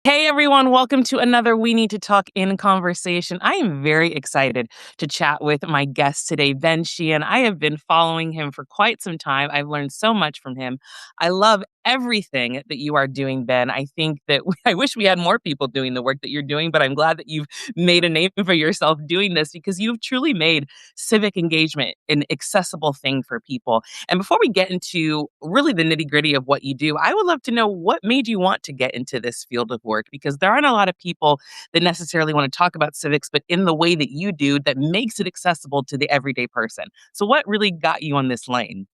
Hey everyone, welcome to another We Need to Talk in conversation. I am very excited to chat with my guest today, Ben Sheehan. I have been following him for quite some time. I've learned so much from him. I love everything that you are doing, Ben. I think that I wish we had more people doing the work that you're doing, but I'm glad that you've made a name for yourself doing this because you've truly made civic engagement an accessible thing for people. And before we get into really the nitty gritty of what you do, I would love to know what made you want to get into this field of work because there aren't a lot of people that necessarily want to talk about civics, but in the way that you do that makes it accessible to the everyday person. So, what really got you on this lane?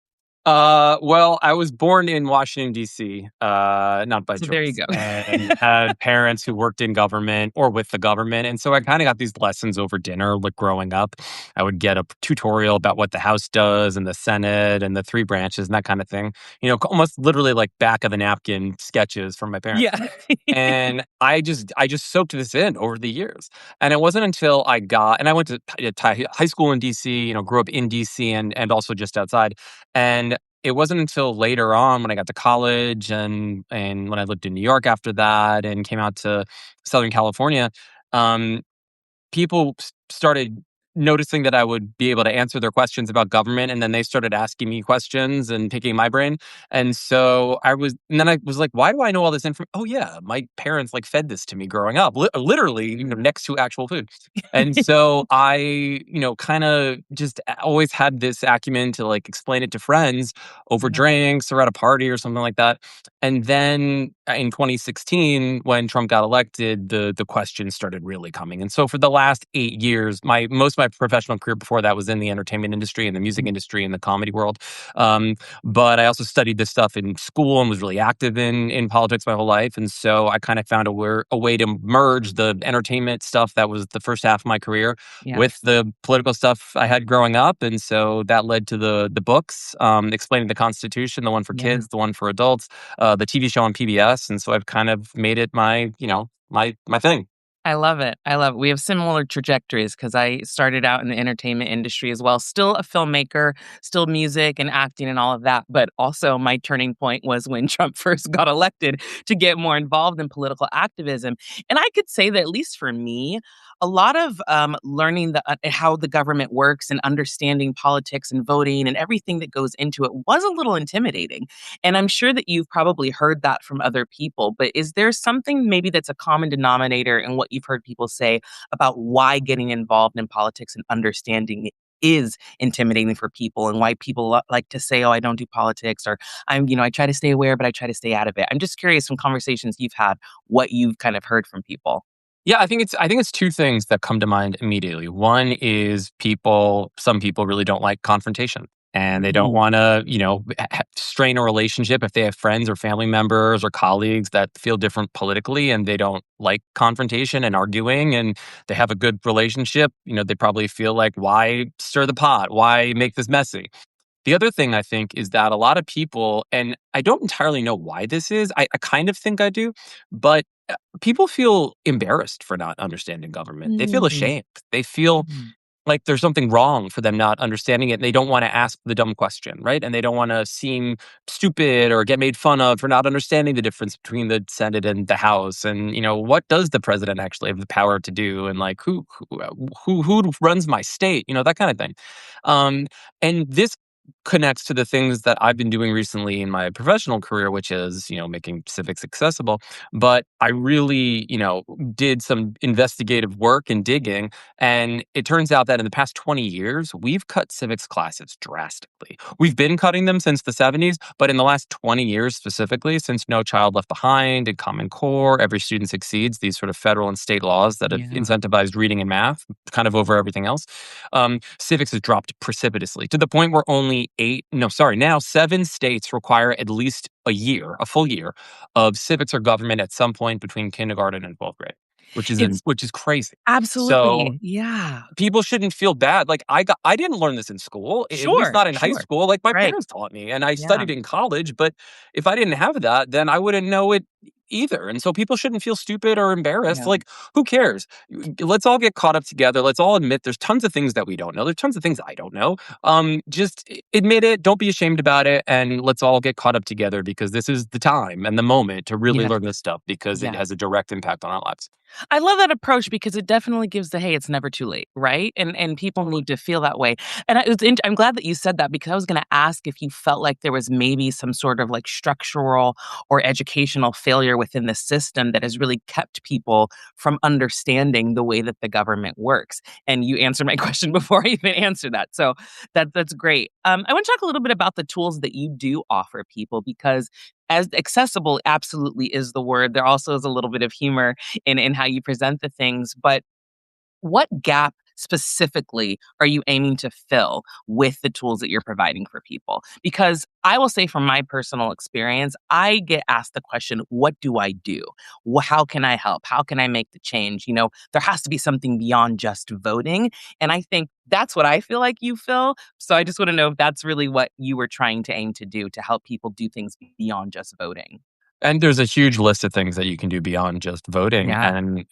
Well, I was born in Washington, D.C., not by So, there you choice, go. and had parents who worked in government or with the government. And so I kind of got these lessons over dinner, like growing up. I would get a tutorial about what the House does and the Senate and the three branches and that kind of thing. Almost literally like back of the napkin sketches from my parents. Yeah. And I just soaked this in over the years. And it wasn't until I went to high school in DC, grew up in DC and also just outside. And it wasn't until later on when I got to college and when I lived in New York after that and came out to Southern California, um, people started noticing that I would be able to answer their questions about government, and then they started asking me questions and picking my brain. And then I was like, why do I know all this information? Oh yeah, my parents like fed this to me growing up, literally, next to actual food. And so I kind of just always had this acumen to like explain it to friends over Yeah. drinks or at a party or something like that. And then in 2016, when Trump got elected, the questions started really coming. And so for the last 8 years, my most of my professional career before that was in the entertainment industry and the music industry and the comedy world. Um, but I also studied this stuff in school and was really active in politics my whole life. And so I kind of found a way to merge the entertainment stuff that was the first half of my career Yeah. with the political stuff I had growing up. And so that led to the books, explaining the Constitution, the one for Yeah. kids, the one for adults, the TV show on PBS. And so I've kind of made it my thing. I love it. I love it. We have similar trajectories because I started out in the entertainment industry as well. Still a filmmaker, still music and acting and all of that. But also, my turning point was when Trump first got elected to get more involved in political activism. And I could say that, at least for me, a lot of learning how the government works and understanding politics and voting and everything that goes into it was a little intimidating. And I'm sure that you've probably heard that from other people, but is there something maybe that's a common denominator in what you've heard people say about why getting involved in politics and understanding it is intimidating for people and why people like to say, oh, I don't do politics or I try to stay aware, but I try to stay out of it. I'm just curious from conversations you've had, what you've kind of heard from people. Yeah, I think it's two things that come to mind immediately. One is some people really don't like confrontation. And they don't Mhm. want to, strain a relationship if they have friends or family members or colleagues that feel different politically and they don't like confrontation and arguing and they have a good relationship. They probably feel like, why stir the pot? Why make this messy? The other thing I think is that a lot of people, and I don't entirely know why this is, I kind of think I do, but people feel embarrassed for not understanding government. They feel Mm. ashamed. They feel Mm. like there's something wrong for them not understanding it. And they don't want to ask the dumb question, right? And they don't want to seem stupid or get made fun of for not understanding the difference between the Senate and the House. And what does the president actually have the power to do? And like who runs my state? That kind of thing. Um, and this connects to the things that I've been doing recently in my professional career, which is, making civics accessible. But I really, did some investigative work and digging. And it turns out that in the past 20 years, we've cut civics classes drastically. We've been cutting them since the 70s, but in the last 20 years specifically, since No Child Left Behind and Common Core, Every Student Succeeds, these sort of federal and state laws that have Yeah. incentivized reading and math kind of over everything else, civics has dropped precipitously to the point where now 7 states require at least a full year of civics or government at some point between kindergarten and 12th grade, It's which is crazy. So absolutely. Yeah. people shouldn't feel bad. Like I didn't learn this in school, at least Sure. not in high Sure. school. Like my Right. parents taught me, and I Yeah. studied in college. But if I didn't have that, then I wouldn't know it either. And so people shouldn't feel stupid or embarrassed. Yeah. Like, who cares? Let's all get caught up together. Let's all admit there's tons of things that we don't know. There's tons of things I don't know. Just admit it. Don't be ashamed about it. And let's all get caught up together because this is the time and the moment to really Yes. learn this stuff because it Yes. has a direct impact on our lives. I love that approach because it definitely gives the, "Hey, it's never too late," right? And people Totally. need to feel that way. And I'm glad that you said that because I was gonna ask if you felt like there was maybe some sort of, like, structural or educational failure within the system that has really kept people from understanding the way that the government works. And you answered my question before I even answered that. So that's great. I wanna talk a little bit about the tools that you do offer people because as accessible absolutely is the word, there also is a little bit of humor in how you present the things. But what gap specifically are you aiming to fill with the tools that you're providing for people? Because I will say from my personal experience, I get asked the question, what do I do? How can I help? How can I make the change? There has to be something beyond just voting. And I think that's what I feel like you fill. So I just want to know if that's really what you were trying to aim to do to help people do things beyond just voting. And there's a huge list of things that you can do beyond just voting. Yeah. And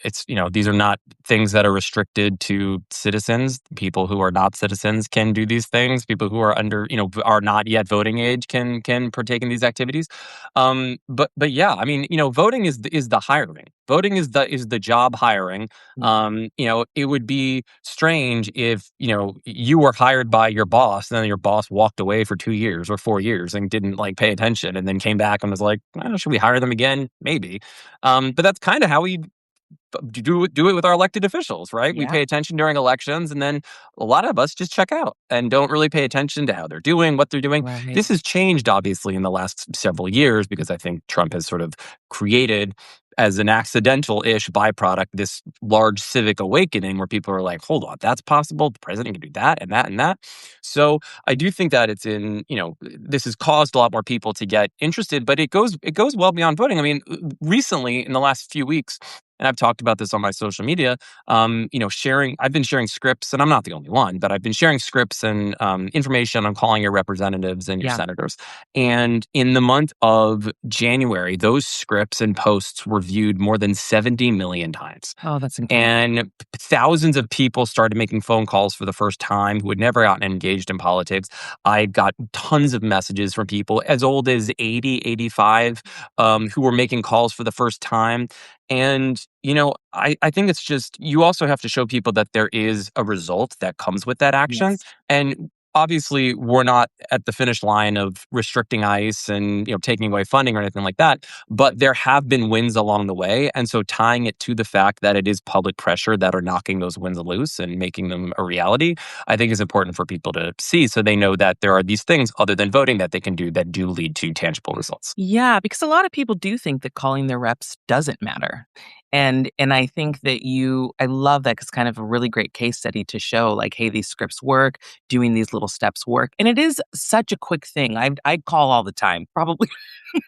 these are not things that are restricted to citizens. People who are not citizens can do these things. People who are are not yet voting age can partake in these activities. But yeah, I mean, voting is the hiring. Voting is the job hiring. Yeah. It would be strange if, you were hired by your boss and then your boss walked away for 2 years or 4 years and didn't like pay attention and then came back and was like, should we hire them again? Maybe. But that's kind of how we do it with our elected officials, right? We Yeah. pay attention during elections, and then a lot of us just check out and don't really pay attention to how they're doing, what they're doing. Right. This has changed, obviously, in the last several years because I think Trump has sort of created, as an accidental-ish byproduct, this large civic awakening where people are like, hold on, that's possible. The president can do that and that and that. So I do think that this has caused a lot more people to get interested, but it goes well beyond voting. I mean, recently in the last few weeks, and I've talked about this on my social media, I've been sharing scripts, and I'm not the only one, but I've been sharing scripts and information on calling your representatives and your Yeah. senators. And in the month of January, those scripts and posts were viewed more than 70 million times. Oh, that's incredible. And thousands of people started making phone calls for the first time who had never gotten engaged in politics. I got tons of messages from people as old as 80, 85, who were making calls for the first time. And, I think it's just, you also have to show people that there is a result that comes with that action. Yes. And obviously, we're not at the finish line of restricting ICE and, taking away funding or anything like that. But there have been wins along the way. And so tying it to the fact that it is public pressure that are knocking those wins loose and making them a reality, I think is important for people to see so they know that there are these things other than voting that they can do that do lead to tangible results. Yeah, because a lot of people do think that calling their reps doesn't matter. And I think that I love that because kind of a really great case study to show like, hey, these scripts work, doing these little steps work. And it is such a quick thing. I call all the time, probably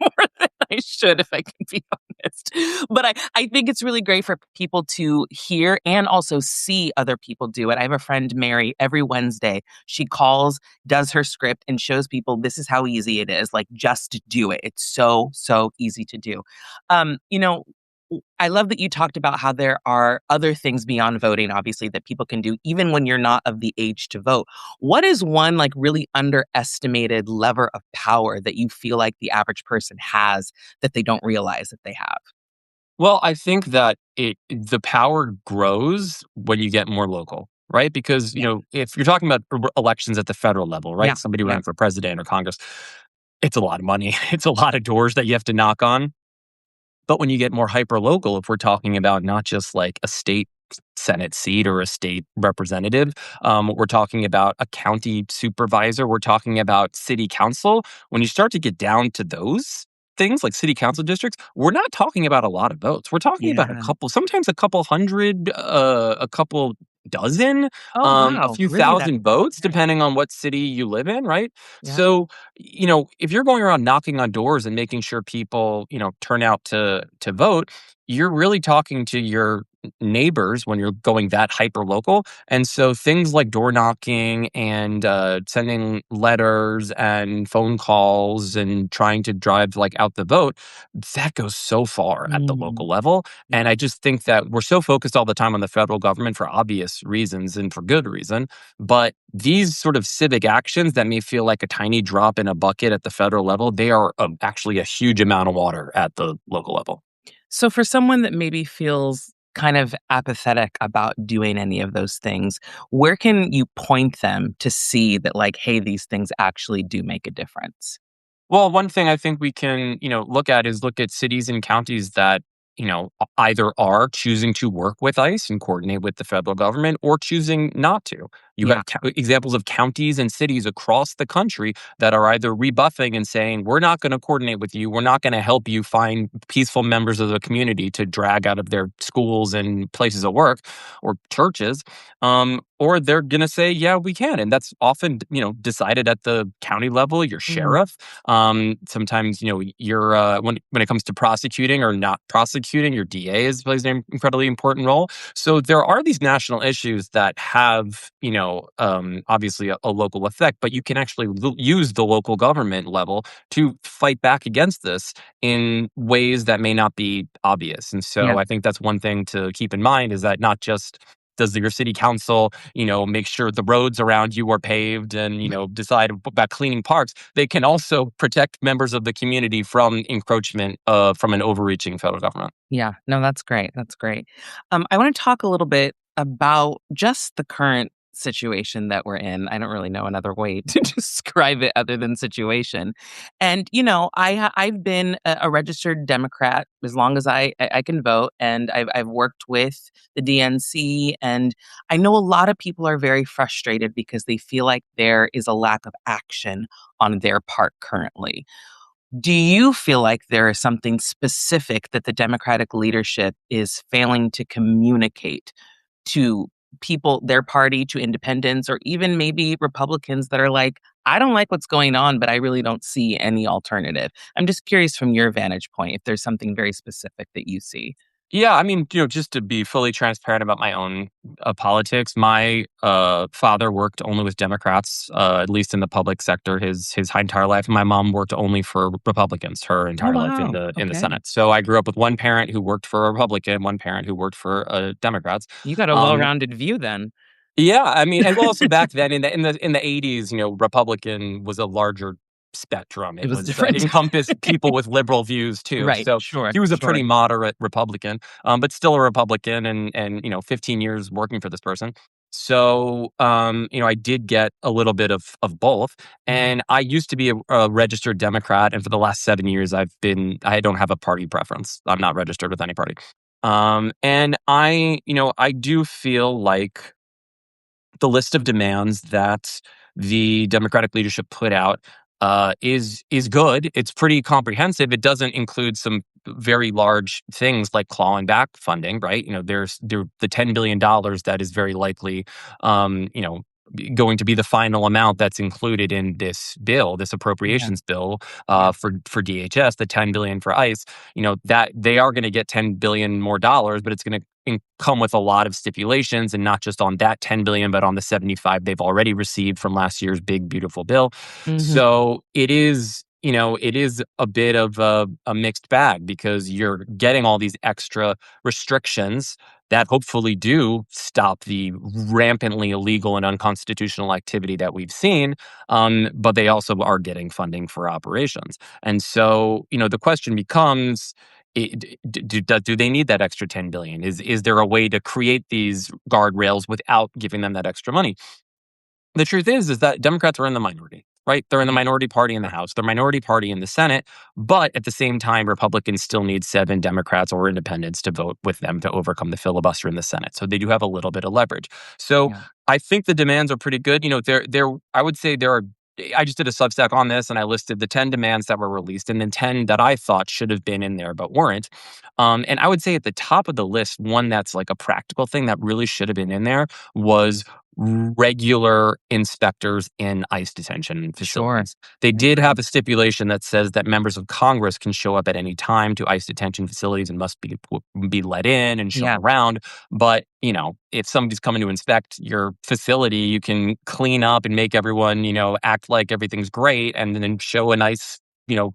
more than I should, if I can be honest. But I think it's really great for people to hear and also see other people do it. I have a friend, Mary, every Wednesday. She calls, does her script, and shows people this is how easy it is. Like, just do it. It's so, so easy to do. Um, you know, I love that you talked about how there are other things beyond voting, obviously, that people can do even when you're not of the age to vote. What is one like really underestimated lever of power that you feel like the average person has that they don't realize that they have? Well, I think that the power grows when you get more local, right? Because, Yeah. if you're talking about elections at the federal level, right? Yeah. Somebody Yeah. running for president or Congress, it's a lot of money. It's a lot of doors that you have to knock on. But when you get more hyper local, if we're talking about not just like a state Senate seat or a state representative, we're talking about a county supervisor, we're talking about city council. When you start to get down to those things like city council districts, we're not talking about a lot of votes. We're talking about a Yeah. couple, sometimes a couple hundred, a couple dozen, Oh, a wow. few Really? That thousand votes, okay. depending on what city you live in, right? Yeah. So if you're going around knocking on doors and making sure people, turn out to vote, you're really talking to your neighbors when you're going that hyper local. And so things like door knocking and sending letters and phone calls and trying to drive like out the vote, that goes so far at the Mhm. local level. Yeah. And I just think that we're so focused all the time on the federal government for obvious reasons and for good reason. But these sort of civic actions that may feel like a tiny drop in a bucket at the federal level, they are actually a huge amount of water at the local level. So for someone that maybe feels kind of apathetic about doing any of those things, where can you point them to see that like, hey, these things actually do make a difference? Well, one thing I think we can, look at is look at cities and counties that, either are choosing to work with ICE and coordinate with the federal government or choosing not to. You Yeah. have examples of counties and cities across the country that are either rebuffing and saying, we're not going to coordinate with you. We're not going to help you find peaceful members of the community to drag out of their schools and places of work or churches. Or they're going to say, yeah, we can. And that's often, decided at the county level, your Mhm. sheriff. Sometimes, you're when it comes to prosecuting or not prosecuting, your DA plays an incredibly important role. So there are these national issues that have, obviously a local effect, but you can actually use the local government level to fight back against this in ways that may not be obvious. And Yeah. so I think that's one thing to keep in mind is that not just does your city council, make sure the roads around you are paved and, decide about cleaning parks. They can also protect members of the community from encroachment from an overreaching federal government. Yeah, no, that's great. That's great. I want to talk a little bit about just the current situation that we're in. I don't really know another way to describe it other than situation. And I've been a registered Democrat as long as I can vote, and I've worked with the DNC, and I know a lot of people are very frustrated because they feel like there is a lack of action on their part currently. Do you feel like there is something specific that the Democratic leadership is failing to communicate to people, their party, to independents, or even maybe Republicans that are like, I don't like what's going on, but I really don't see any alternative? I'm just curious from your vantage point if there's something very specific that you see. Yeah, I mean, just to be fully transparent about my own politics, my father worked only with Democrats, at least in the public sector, his entire life. And my mom worked only for Republicans her Oh, entire life in wow. the Okay. Senate. So I grew up with one parent who worked for a Republican, one parent who worked for Democrats. You got a well Um, rounded view then. yeah, I mean, and also back then in the 80s, Republican was a larger spectrum. It It was was different. encompassed people with liberal views too. Right. So Sure. he was a Sure. pretty moderate Republican, but still a Republican, and 15 years working for this person. So I did get a little bit of both, Mhm. and I used to be a registered Democrat, and for the last 7 years, I don't have a party preference. I'm not registered with any party. And I do feel like the list of demands that the Democratic leadership put out is good. It's pretty comprehensive. It doesn't include some very large things like clawing back funding, right? There's the $10 billion that is very likely, um, you know. Going to be the final amount that's included in this bill, this Yeah. appropriations bill Yeah. for DHS, the 10 billion for ICE. That they are going to get 10 billion more dollars, but it's going to come with a lot of stipulations, and not just on that 10 billion but on the 75 they've already received from last year's big beautiful bill. Hmm. So it is a bit of a mixed bag because you're getting all these extra restrictions that hopefully do stop the rampantly illegal and unconstitutional activity that we've seen, but they also are getting funding for operations. And so the question becomes, do they need that extra 10 billion? Is there a way to create these guardrails without giving them that extra money? The truth is that Democrats are in the minority, right? They're in the Yeah. minority party in the Sure. House, they're minority party in the Senate, but at the same time, Republicans still need 7 Democrats or independents to vote with them to overcome the filibuster in the Senate. So they do have a little bit of leverage. So Yeah. I think the demands are pretty good. I would say there are. I just did a Substack on this, and I listed the 10 demands that were released, and then 10 that I thought should have been in there but weren't. And I would say at the top of the list, one that's like a practical thing that really should have been in there was regular inspectors in ICE detention Sure. facilities. They I did have agree. a stipulation that says that members of Congress can show up at any time to ICE detention facilities and must be let in and shown Yeah. around. But, if somebody's coming to inspect your facility, you can clean up and make everyone, act like everything's great and then show a nice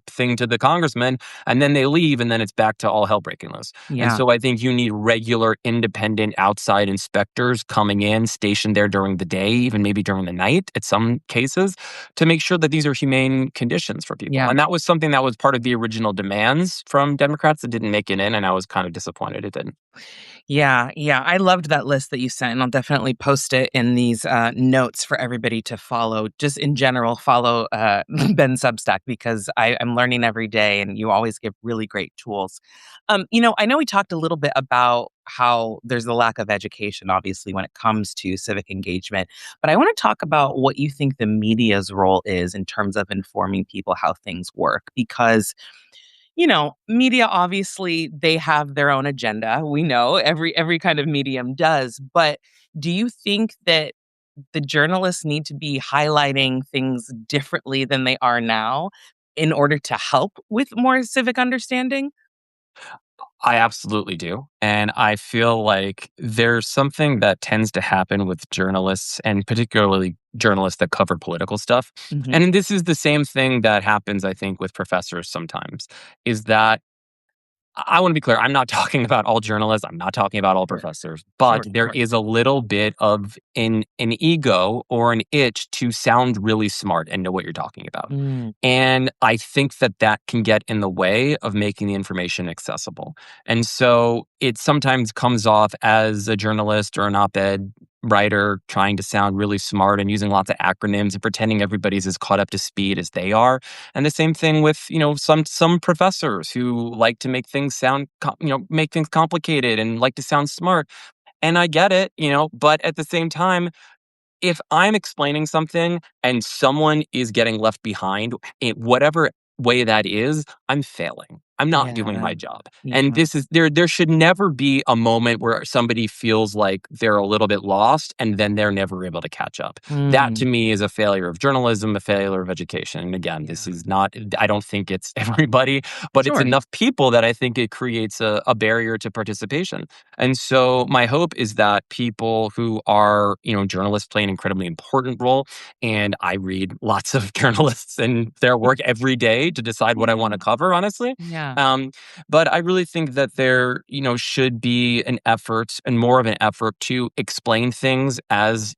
thing to the congressman, and then they leave, and then it's back to all hell breaking loose. And Yeah. so I think you need regular, independent, outside inspectors coming in, stationed there during the day, even maybe during the night at some cases, to make sure that these are humane conditions for people. Yeah. And that was something that was part of the original demands from Democrats that didn't make it in, and I was kind of disappointed it didn't. Yeah, yeah, I loved that list that you sent, and I'll definitely post it in these notes for everybody to follow. Just in general, follow Ben Substack because I'm learning every day, and you always give really great tools. I know we talked a little bit about how there's a lack of education, obviously, when it comes to civic engagement, but I want to talk about what you think the media's role is in terms of informing people how things work, because media obviously they have their own agenda. We know every kind of medium does, but do you think that the journalists need to be highlighting things differently than they are now in order to help with more civic understanding? I absolutely do. And I feel like there's something that tends to happen with journalists, and particularly journalists that cover political stuff. Mhm. And this is the same thing that happens, I think, with professors sometimes, is that I want to be clear. I'm not talking about all journalists. I'm not talking about all Sure. professors, but Sure, there sure. is a little bit of an ego or an itch to sound really smart and know what you're talking about. Mm, And I think that that can get in the way of making the information accessible. And so it sometimes comes off as a journalist or an op-ed writer trying to sound really smart and using lots of acronyms and pretending everybody's as caught up to speed as they are. And the same thing with, some professors who like to make things make things complicated and like to sound smart. And I get it, but at the same time, if I'm explaining something and someone is getting left behind in whatever way that is, I'm failing. I'm not doing yeah, my job. And yeah. this is there should never be a moment where somebody feels like they're a little bit lost and then they're never able to catch up. That Mm, to me is a failure of journalism, a failure of education. And again, this yeah. is not I don't think it's everybody, but it's Sure. enough people that I think it creates a barrier to participation. And so my hope is that people who are, journalists play an incredibly important role. And I read lots of journalists and their work every day to decide what I want Yeah, to cover, honestly. yeah. Um, but I really think that there, should be an effort and more of an effort to explain things as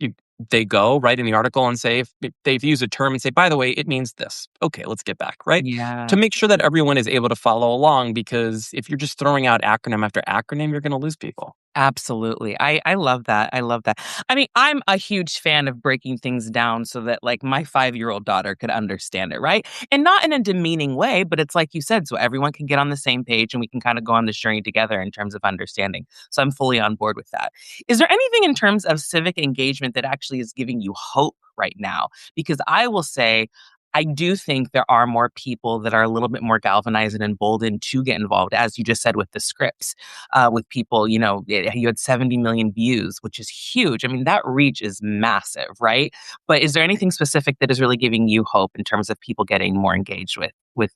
they go, right, in the article and say, if they've used a term and say, by the way, it means this. Okay, let's get back, right? To Yeah. make sure that everyone is able to follow along, because if you're just throwing out acronym after acronym, you're going to lose people. Absolutely. I love that. I love that. I mean, I'm a huge fan of breaking things down so that like my 5-year-old daughter could understand it, right? And not in a demeaning way, but it's like you said, so everyone can get on the same page and we can kind of go on this journey together in terms of understanding. So I'm fully on board with that. Is there anything in terms of civic engagement that actually is giving you hope right now? Because I will say I do think there are more people that are a little bit more galvanized and emboldened to get involved, as you just said with the scripts with people. You had 70 million views, which is huge. I mean, that reach is massive, right? But is there anything specific that is really giving you hope in terms of people getting more engaged with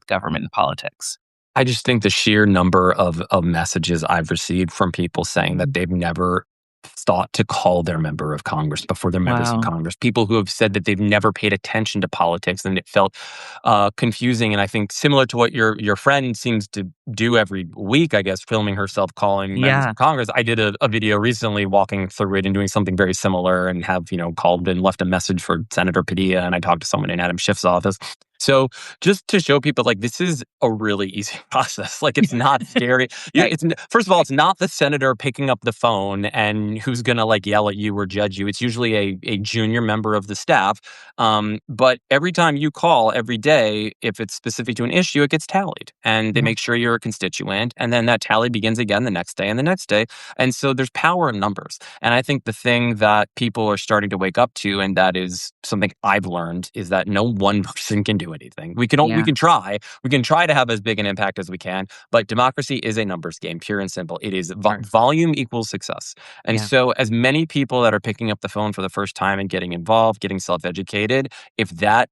government and politics? I just think the sheer number of messages I've received from people saying that Mm. they've never thought to call their member of Congress before they're members of Wow. Congress. People who have said that they've never paid attention to politics and it felt confusing. And I think similar to what your friend seems to do every week, I guess, filming herself calling members Yeah. of Congress. I did a video recently walking through it and doing something very similar, and have called and left a message for Senator Padilla, and I talked to someone in Adam Schiff's office. So just to show people, like, this is a really easy process. Like, it's not scary. Right. First of all, it's not the senator picking up the phone and who's gonna like yell at you or judge you. It's usually a junior member of the staff. But every time you call every day, if it's specific to an issue, it gets tallied, and they Yeah. make sure you're a constituent, and then that tally begins again the next day and the next day. And so there's power in numbers. And I think the thing that people are starting to wake up to, and that is something I've learned, is that no one person can do do anything. We Yeah, can try to have as big an impact as we can, but democracy is a numbers game, pure and simple. It is sure. volume equals success. And Yeah, so as many people that are picking up the phone for the first time and getting involved, getting self-educated, if that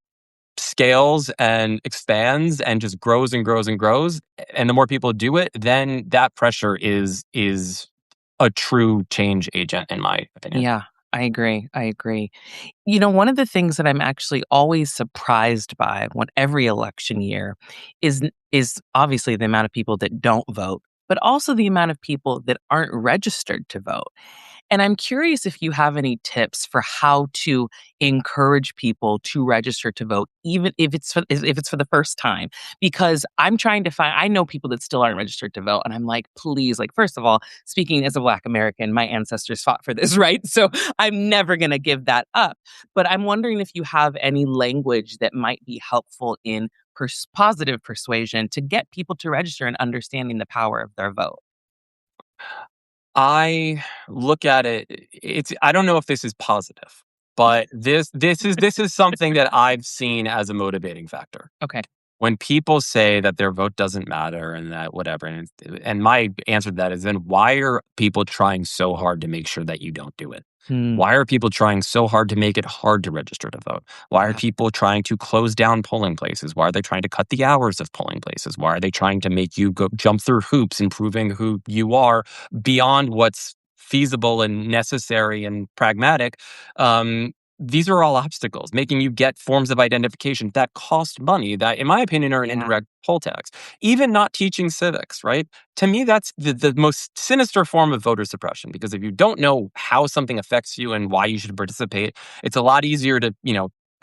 scales and expands and just grows and grows and grows, and the more people do it, then that pressure is a true change agent, in my opinion. yeah, I agree, I agree. You know, one of the things that I'm actually always surprised by when every election year is obviously the amount of people that don't vote, but also the amount of people that aren't registered to vote. And I'm curious if you have any tips for how to encourage people to register to vote, even if it's for the first time, because I'm trying to find. I know people that still aren't registered to vote, and I'm like, please, like, first of all, speaking as a Black American, my ancestors fought for this, right? So I'm never gonna give that up. But I'm wondering if you have any language that might be helpful in positive persuasion to get people to register and understanding the power of their vote. I look at it, it's I don't know if this is positive, but this is something that I've seen as a motivating factor. Okay. When people say that their vote doesn't matter and that whatever, and my answer to that is, then why are people trying so hard to make sure that you don't do it? Hmm. Why are people trying so hard to make it hard to register to vote? Why are Yeah. people trying to close down polling places? Why are they trying to cut the hours of polling places? Why are they trying to make you go jump through hoops and proving who you are beyond what's feasible and necessary and pragmatic? These are all obstacles, making you get forms of identification that cost money, that, in my opinion, are an Yeah. indirect poll tax. Even not teaching civics, right? To me, that's the most sinister form of voter suppression, because if you don't know how something affects you and why you should participate, it's a lot easier to,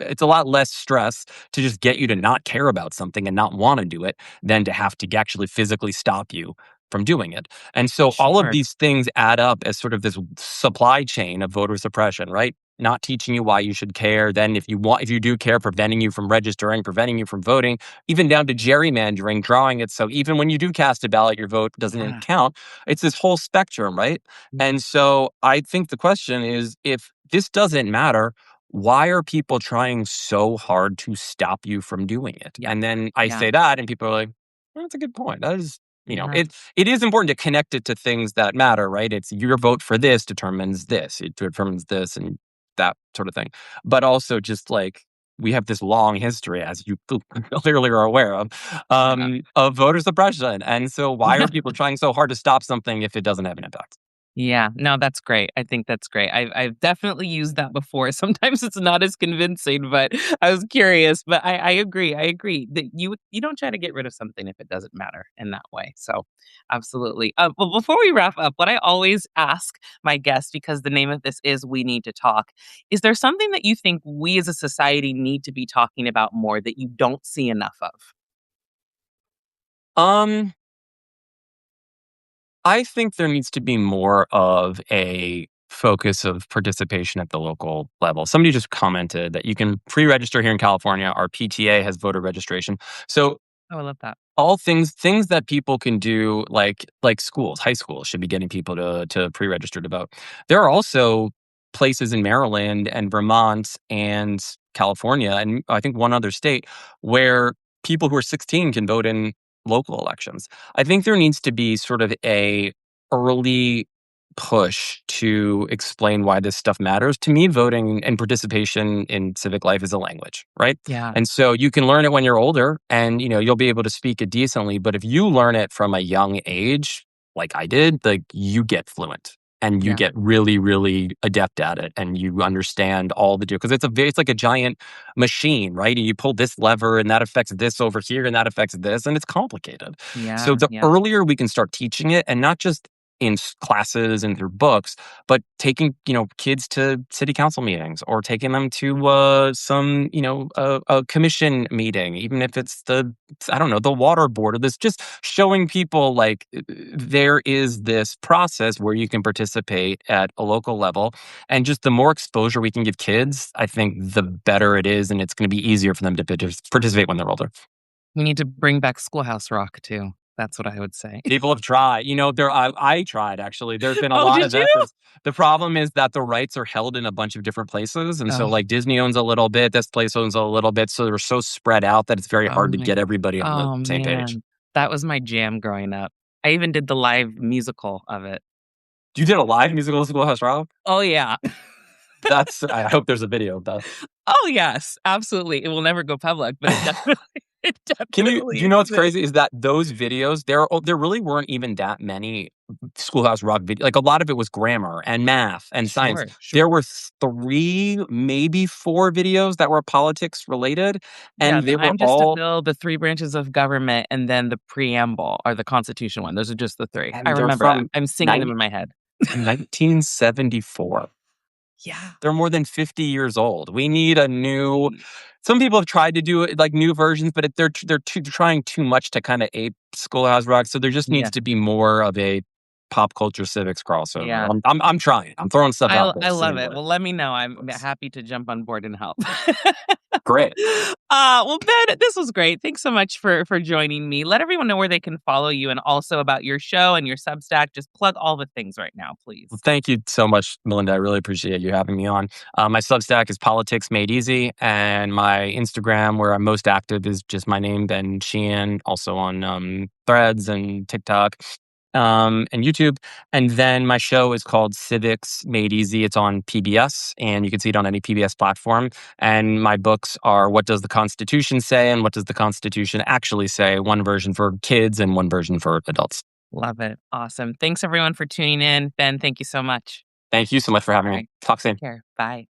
it's a lot less stress to just get you to not care about something and not want to do it than to have to actually physically stop you from doing it. And so all of Sure. these things add up as sort of this supply chain of voter suppression, right? Not teaching you why you should care. Then if you do care, preventing you from registering, preventing you from voting, even down to gerrymandering, drawing it so even when you do cast a ballot, your vote doesn't Yeah. count. It's this whole spectrum, right? Yeah. And so I think the question is, if this doesn't matter, why are people trying so hard to stop you from doing it? Yeah. And then I Yeah. say that, and people are like, well, that's a good point. That is, Yeah. it is important to connect it to things that matter, right? It's your vote for this determines this, it determines this, and that sort of thing. But also, just like, we have this long history, as you clearly are aware Yeah. of voter suppression. And so, why are people trying so hard to stop something if it doesn't have an impact? Yeah, no, that's great. I think that's great. I've definitely used that before. Sometimes it's not as convincing, but I was curious. But I agree. I agree that you don't try to get rid of something if it doesn't matter in that way. So, absolutely. Well, before we wrap up, what I always ask my guests, because the name of this is "We Need to Talk," is there something that you think we as a society need to be talking about more that you don't see enough of? Um, I think there needs to be more of a focus of participation at the local level. Somebody just commented that you can pre-register here in California. Our PTA has voter registration. So Oh, I love that. all things that people can do, like schools, high schools should be getting people to pre-register to vote. There are also places in Maryland and Vermont and California, and I think one other state, where people who are 16 can vote in local elections. I think there needs to be sort of a early push to explain why this stuff matters. To me, voting and participation in civic life is a language, right? Yeah. And so you can learn it when you're older, and you'll be able to speak it decently, but if you learn it from a young age, like I did, like, you get fluent and you Yeah. get really, really adept at it, and you understand all the because it's like a giant machine, right? And you pull this lever and that affects this over here and that affects this, and it's complicated. So Yeah. the Yeah. earlier we can start teaching it, and not just in classes and through books, but taking kids to city council meetings, or taking them to some a commission meeting, even if it's the, I don't know, the water board, or this, just showing people, like, there is this process where you can participate at a local level, and just the more exposure we can give kids, I think the better it is, and it's going to be easier for them to participate when they're older. We need to bring back Schoolhouse Rock too. That's what I would say. People have tried. I tried actually. There's been a Oh, lot did of you? efforts. The problem is that the rights are held in a bunch of different places, and so, Oh, like, Disney owns a little bit, this place owns a little bit, so they're so spread out that it's very oh hard to my get everybody on the oh, same page. man. That was my jam growing up. I even did the live musical of it. You did a live musical of Schoolhouse Rock? Oh, yeah. I hope there's a video of that. Oh, yes, absolutely. It will never go public, but it definitely it Do definitely you know what's exists. crazy is that those videos, there really weren't even that many Schoolhouse Rock like, a lot of it was grammar and math and science. Sure, sure. There were 3, maybe 4 videos that were politics related, Yeah, and the they were I'm just a all bill, the 3 branches of government, and then the preamble or the Constitution one. Those are just the 3. I and they're remember that. from I'm singing them nine in my head. from 1974. Yeah. They're more than 50 years old. We need a new Mm, some people have tried to do it like new versions, but they're trying too much to kinda ape Schoolhouse Rock, so there just needs yeah, to be more of a pop culture civics crossover. yeah. I'm trying. I'm throwing stuff out there, I love seeing it. what Well, let me know. I'm works. happy to jump on board and help. Great. Well, Ben, this was great. Thanks so much for joining me. Let everyone know where they can follow you and also about your show and your Substack. Just plug all the things right now, Well, please. thank you so much, Melinda. I really appreciate you having me on. My Substack is Politics Made Easy, and my Instagram, where I'm most active, is just my name, Ben Sheehan, also on Threads and TikTok and YouTube. And then my show is called Civics Made Easy. It's on PBS, and you can see it on any PBS platform. And my books are What Does the Constitution Say and What Does the Constitution Actually Say? One version for kids and one version for adults. Love it. Awesome. Thanks everyone for tuning in. Ben, thank you so much. Thank you so much for having All me. right. Talk Take soon. care. Bye.